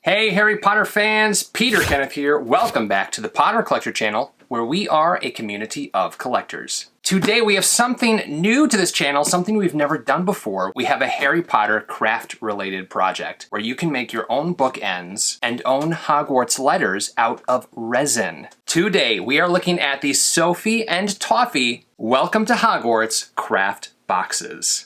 Hey Harry Potter fans, Peter Kenneth here. Welcome back to the Potter Collector channel, where we are a community of collectors. Today we have something new to this channel, something we've never done before. We have a Harry Potter craft related project where you can make your own bookends and own Hogwarts letters out of resin. Today we are looking at the Sophie and Toffee Welcome to Hogwarts craft boxes.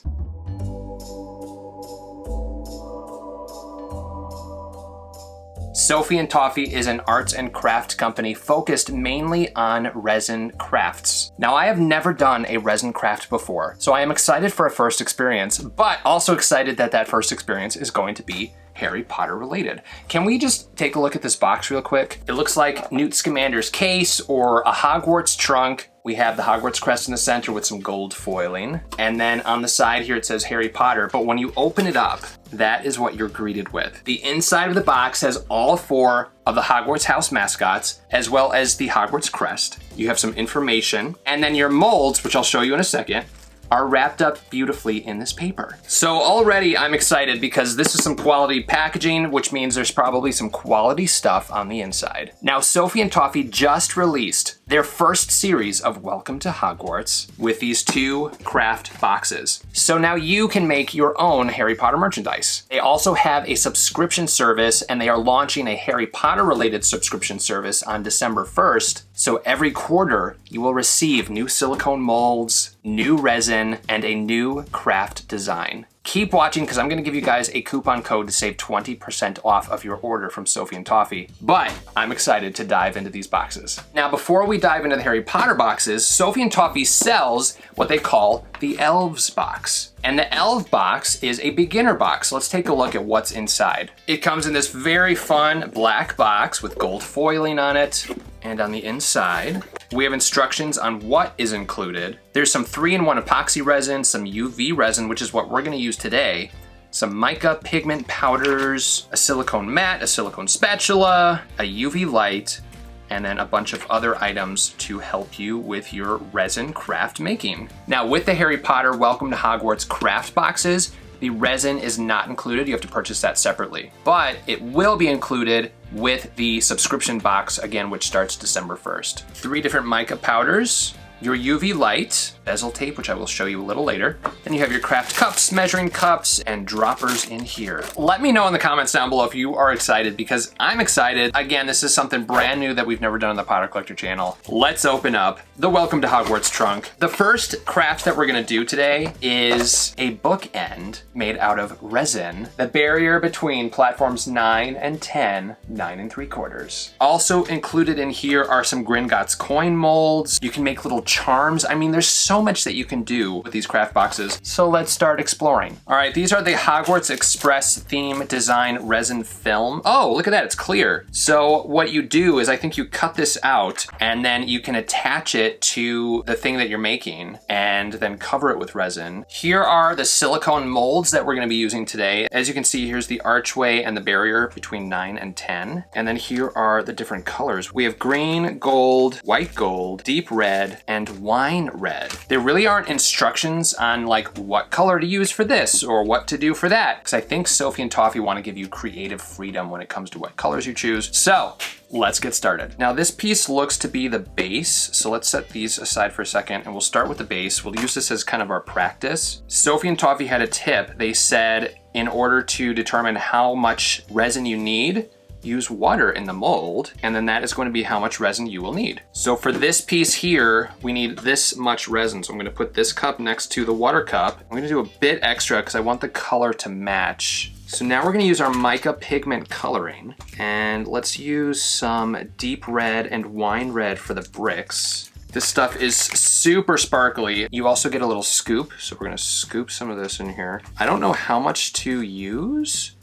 Sophie and Toffee is an arts and craft company focused mainly on resin crafts. Now, I have never done a resin craft before, so I am excited for a first experience, but also excited that that first experience is going to be Harry Potter related. Can we just take a look at this box real quick? It looks like Newt Scamander's case or a Hogwarts trunk. We have the Hogwarts crest in the center with some gold foiling. And then on the side here it says Harry Potter, but when you open it up, that is what you're greeted with. The inside of the box has all four of the Hogwarts house mascots, as well as the Hogwarts crest. You have some information, and then your molds, which I'll show you in a second, are wrapped up beautifully in this paper. So already I'm excited because this is some quality packaging, which means there's probably some quality stuff on the inside. Now, Sophie and Toffee just released their first series of Welcome to Hogwarts with these two craft boxes. So now you can make your own Harry Potter merchandise. They also have a subscription service, and they are launching a Harry Potter related subscription service on December 1st. So every quarter you will receive new silicone molds, new resin, and a new craft design. Keep watching because I'm going to give you guys a coupon code to save 20% off of your order from Sophie and Toffee. But I'm excited to dive into these boxes. Now, before we dive into the Harry Potter boxes, Sophie and Toffee sells what they call the Elve Box. And the Elve Box is a beginner box. Let's take a look at what's inside. It comes in this very fun black box with gold foiling on it. And on the inside, we have instructions on what is included. There's some 3-in-1 epoxy resin, some UV resin, which is what we're gonna use today, some mica pigment powders, a silicone mat, a silicone spatula, a UV light, and then a bunch of other items to help you with your resin craft making. Now, with the Harry Potter Welcome to Hogwarts craft boxes, the resin is not included. You have to purchase that separately, but it will be included with the subscription box, again, which starts December 1st. 3 different mica powders, your UV light, bezel tape, which I will show you a little later. Then you have your craft cups, measuring cups, and droppers in here. Let me know in the comments down below if you are excited, because I'm excited. Again, this is something brand new that we've never done on the Potter Collector channel. Let's open up the Welcome to Hogwarts trunk. The first craft that we're gonna do today is a bookend made out of resin. The barrier between platforms 9 and 10, 9 3/4. Also included in here are some Gringotts coin molds. You can make little charms. I mean, there's so much that you can do with these craft boxes. So let's start exploring. All right, these are the Hogwarts Express theme design resin film. Oh, look at that, it's clear. So what you do is, I think you cut this out and then you can attach it to the thing that you're making and then cover it with resin. Here are the silicone molds that we're gonna be using today. As you can see, here's the archway and the barrier between 9 and 10. And then here are the different colors. We have green, gold, white gold, deep red, and wine red. There really aren't instructions on like what color to use for this or what to do for that, because I think Sophie and Toffee want to give you creative freedom when it comes to what colors you choose. So let's get started. Now, this piece looks to be the base, so let's set these aside for a second and we'll start with the base. We'll use this as kind of our practice. Sophie and Toffee had a tip. They said in order to determine how much resin you need, use water in the mold, and then that is going to be how much resin you will need. So for this piece here, we need this much resin. So I'm gonna put this cup next to the water cup. I'm gonna do a bit extra because I want the color to match. So now we're gonna use our mica pigment coloring, and let's use some deep red and wine red for the bricks. This stuff is super sparkly. You also get a little scoop, so we're gonna scoop some of this in here. I don't know how much to use,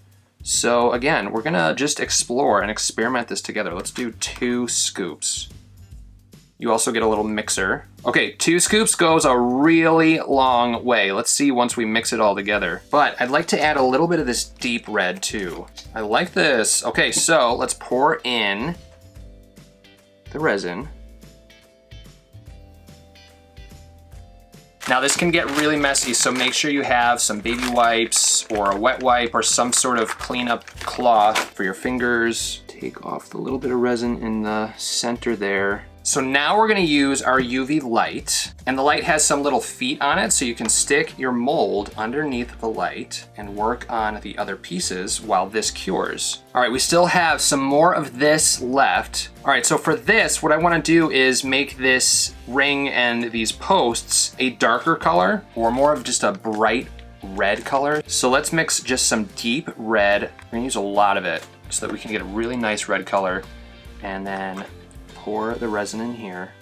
so again, we're gonna just explore and experiment this together. Let's do 2 scoops. You also get a little mixer. Okay, 2 scoops goes a really long way. Let's see once we mix it all together. But I'd like to add a little bit of this deep red too. I like this. Okay, so let's pour in the resin. Now this can get really messy, so make sure you have some baby wipes or a wet wipe or some sort of cleanup cloth for your fingers. Take off the little bit of resin in the center there. So now we're gonna use our UV light, and the light has some little feet on it, so you can stick your mold underneath the light and work on the other pieces while this cures. All right, we still have some more of this left. All right, so for this, what I wanna do is make this ring and these posts a darker color or more of just a bright red color. So let's mix just some deep red. We're gonna use a lot of it so that we can get a really nice red color, and then pour the resin in here.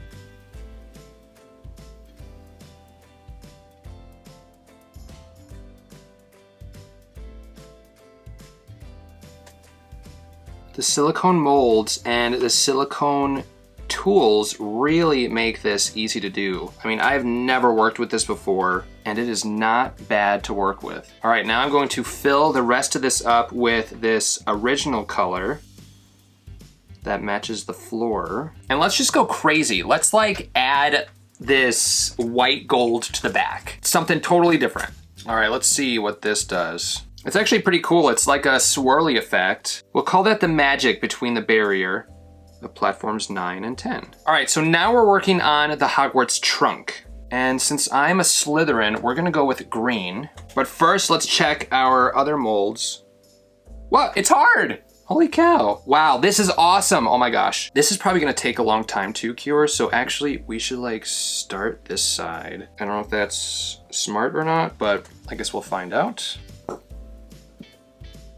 The silicone molds and the silicone tools really make this easy to do. I mean, I've never worked with this before, and it is not bad to work with. All right, now I'm going to fill the rest of this up with this original color that matches the floor. And let's just go crazy. Let's like add this white gold to the back. Something totally different. All right, let's see what this does. It's actually pretty cool. It's like a swirly effect. We'll call that the magic between the barrier of platforms 9 and 10. All right, so now we're working on the Hogwarts trunk. And since I'm a Slytherin, we're gonna go with green. But first, let's check our other molds. What? It's hard! Holy cow. Wow, this is awesome. Oh my gosh. This is probably gonna take a long time to cure, so actually we should like start this side. I don't know if that's smart or not, but I guess we'll find out.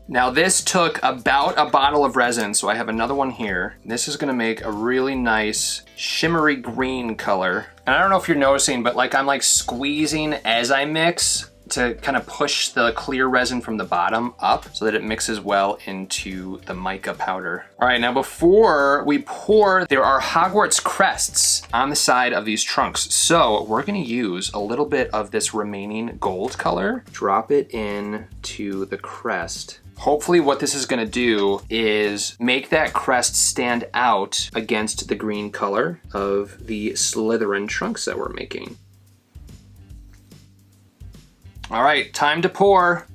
Now this took about a bottle of resin, so I have another one here. This is gonna make a really nice shimmery green color. And I don't know if you're noticing, but like I'm like squeezing as I mix to kind of push the clear resin from the bottom up so that it mixes well into the mica powder. All right, now before we pour, there are Hogwarts crests on the side of these trunks. So we're gonna use a little bit of this remaining gold color, drop it in to the crest. Hopefully what this is gonna do is make that crest stand out against the green color of the Slytherin trunks that we're making. All right, time to pour.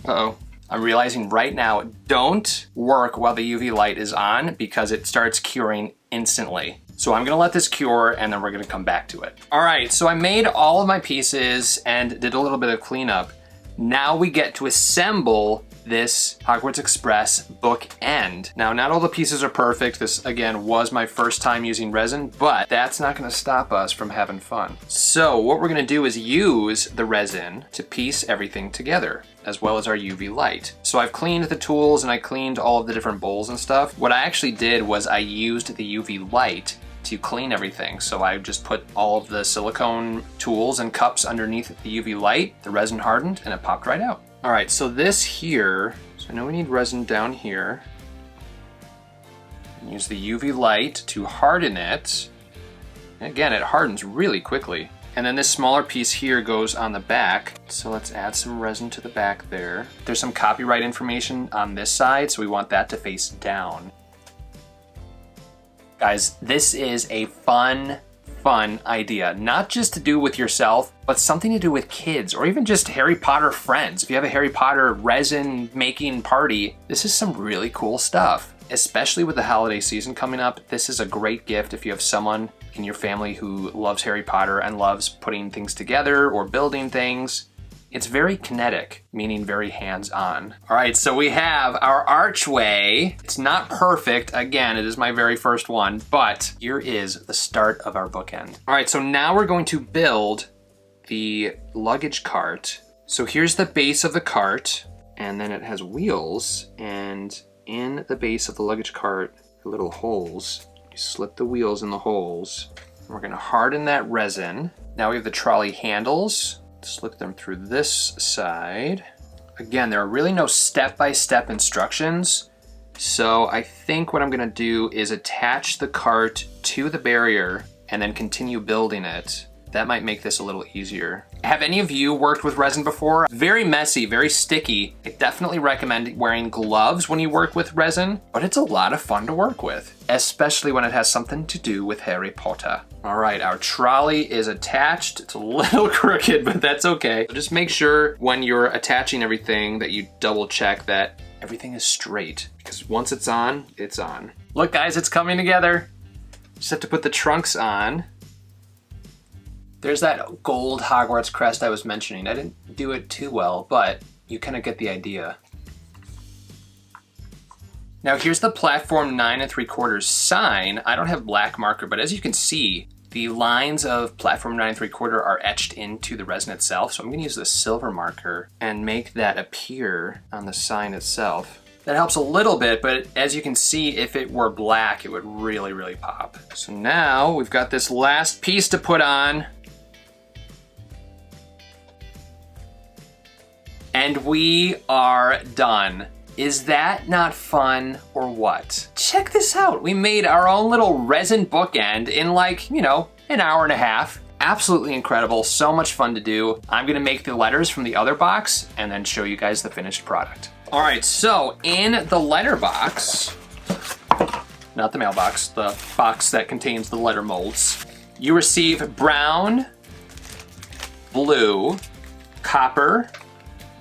Uh-oh. I'm realizing right now, don't work while the UV light is on because it starts curing instantly. So I'm gonna let this cure and then we're gonna come back to it. All right, so I made all of my pieces and did a little bit of cleanup. Now we get to assemble this Hogwarts Express bookend. Now, not all the pieces are perfect. This, again, was my first time using resin, but that's not gonna stop us from having fun. So what we're gonna do is use the resin to piece everything together, as well as our UV light. So I've cleaned the tools and I cleaned all of the different bowls and stuff. What I actually did was I used the UV light to clean everything. So I just put all of the silicone tools and cups underneath the UV light, the resin hardened, and it popped right out. All right, so this here, so I know we need resin down here. Use the UV light to harden it. And again, it hardens really quickly. And then this smaller piece here goes on the back. So let's add some resin to the back there. There's some copyright information on this side, so we want that to face down. Guys, this is a fun idea, not just to do with yourself, but something to do with kids or even just Harry Potter friends. If you have a Harry Potter resin making party, this is some really cool stuff. Especially with the holiday season coming up, this is a great gift if you have someone in your family who loves Harry Potter and loves putting things together or building things. It's very kinetic, meaning very hands-on. All right, so we have our archway. It's not perfect. Again, it is my very first one, but here is the start of our bookend. All right, so now we're going to build the luggage cart. So here's the base of the cart, and then it has wheels, and in the base of the luggage cart are little holes. You slip the wheels in the holes. And we're gonna harden that resin. Now we have the trolley handles. Slip them through this side. Again, there are really no step-by-step instructions. So I think what I'm gonna do is attach the cart to the barrier and then continue building it. That might make this a little easier. Have any of you worked with resin before? Very messy, very sticky. I definitely recommend wearing gloves when you work with resin, but it's a lot of fun to work with, especially when it has something to do with Harry Potter. All right, our trolley is attached. It's a little crooked, but that's okay. So just make sure when you're attaching everything that you double check that everything is straight, because once it's on, it's on. Look guys, it's coming together. Just have to put the trunks on. There's that gold Hogwarts crest I was mentioning. I didn't do it too well, but you kind of get the idea. Now here's the platform 9 3/4 sign. I don't have black marker, but as you can see, the lines of platform 9 3/4 are etched into the resin itself. So I'm gonna use the silver marker and make that appear on the sign itself. That helps a little bit, but as you can see, if it were black, it would really, really pop. So now we've got this last piece to put on. And we are done. Is that not fun or what? Check this out. We made our own little resin bookend in like, you know, an hour and a half. Absolutely incredible, so much fun to do. I'm gonna make the letters from the other box and then show you guys the finished product. All right, so in the letter box, not the mailbox, the box that contains the letter molds, you receive brown, blue, copper,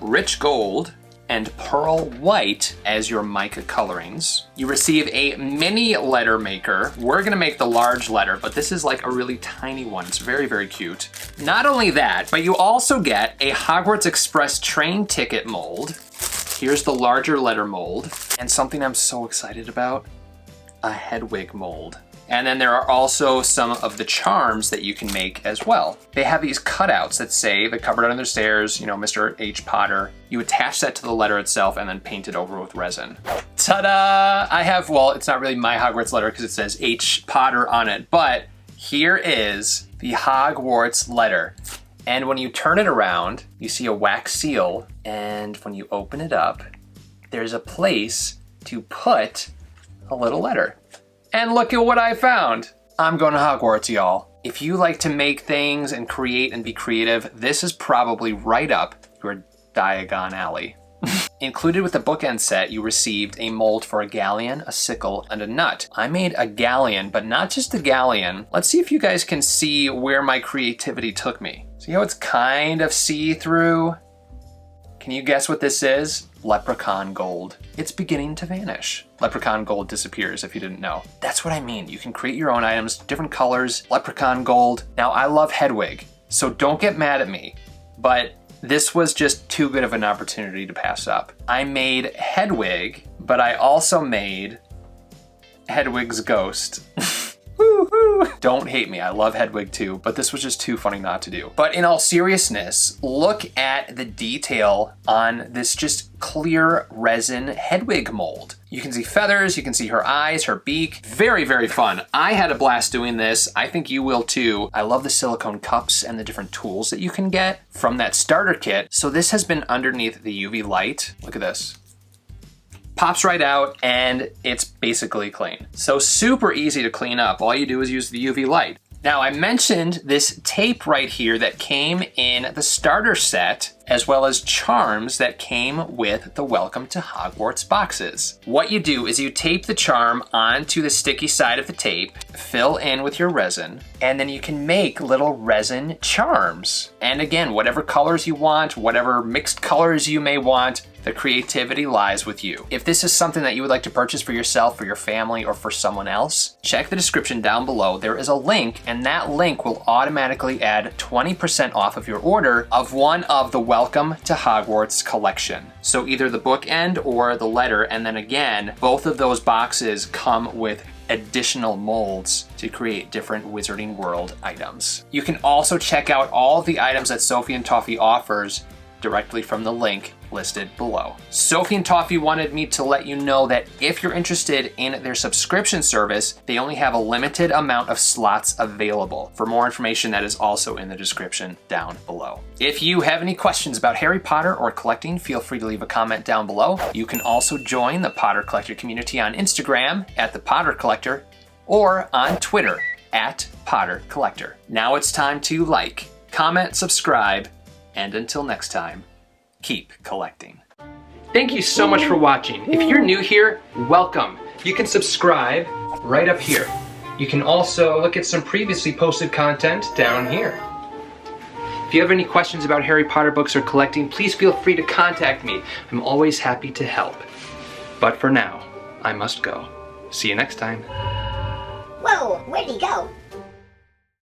rich gold, and pearl white as your mica colorings. You receive a mini letter maker. We're gonna make the large letter, but this is like a really tiny one. It's very, very cute. Not only that, but you also get a Hogwarts Express train ticket mold. Here's the larger letter mold, and something I'm so excited about, a Hedwig mold. And then there are also some of the charms that you can make as well. They have these cutouts that say the cupboard under the stairs, you know, Mr. H. Potter. You attach that to the letter itself and then paint it over with resin. Ta-da! I have, well, it's not really my Hogwarts letter because it says H. Potter on it, but here is the Hogwarts letter. And when you turn it around, you see a wax seal, and when you open it up, there's a place to put a little letter. And look at what I found. I'm going to Hogwarts, y'all. If you like to make things and create and be creative, this is probably right up your Diagon alley. Included with the bookend set, you received a mold for a galleon, a sickle, and a nut. I made a galleon, but not just a galleon. Let's see if you guys can see where my creativity took me. See how it's kind of see-through? Can you guess what this is? Leprechaun gold. It's beginning to vanish. Leprechaun gold disappears if you didn't know. That's what I mean. You can create your own items, different colors, leprechaun gold. Now I love Hedwig, so don't get mad at me, but this was just too good of an opportunity to pass up. I made Hedwig, but I also made Hedwig's ghost. Woo-hoo. Don't hate me, I love Hedwig too, but this was just too funny not to do. But in all seriousness, look at the detail on this just clear resin Hedwig mold. You can see feathers, you can see her eyes, her beak. Very, very fun. I had a blast doing this. I think you will too. I love the silicone cups and the different tools that you can get from that starter kit. So this has been underneath the UV light. Look at this. Pops right out and it's basically clean. So super easy to clean up. All you do is use the UV light. Now I mentioned this tape right here that came in the starter set, as well as charms that came with the Welcome to Hogwarts boxes. What you do is you tape the charm onto the sticky side of the tape, fill in with your resin, and then you can make little resin charms. And again, whatever colors you want, whatever mixed colors you may want, the creativity lies with you. If this is something that you would like to purchase for yourself, for your family, or for someone else, check the description down below. There is a link, and that link will automatically add 20% off of your order of one of the Welcome to Hogwarts collection. So either the bookend or the letter, and then again, both of those boxes come with additional molds to create different Wizarding World items. You can also check out all the items that Sophie and Toffee offers directly from the link listed below. Sophie and Toffee wanted me to let you know that if you're interested in their subscription service, they only have a limited amount of slots available. For more information, that is also in the description down below. If you have any questions about Harry Potter or collecting, feel free to leave a comment down below. You can also join the Potter Collector community on Instagram @the Potter Collector or on Twitter @PotterCollector. Now it's time to like, comment, subscribe, and until next time, keep collecting. Thank you so much for watching. If you're new here, welcome. You can subscribe right up here. You can also look at some previously posted content down here. If you have any questions about Harry Potter books or collecting, please feel free to contact me. I'm always happy to help. But for now, I must go. See you next time. Whoa, where'd he go?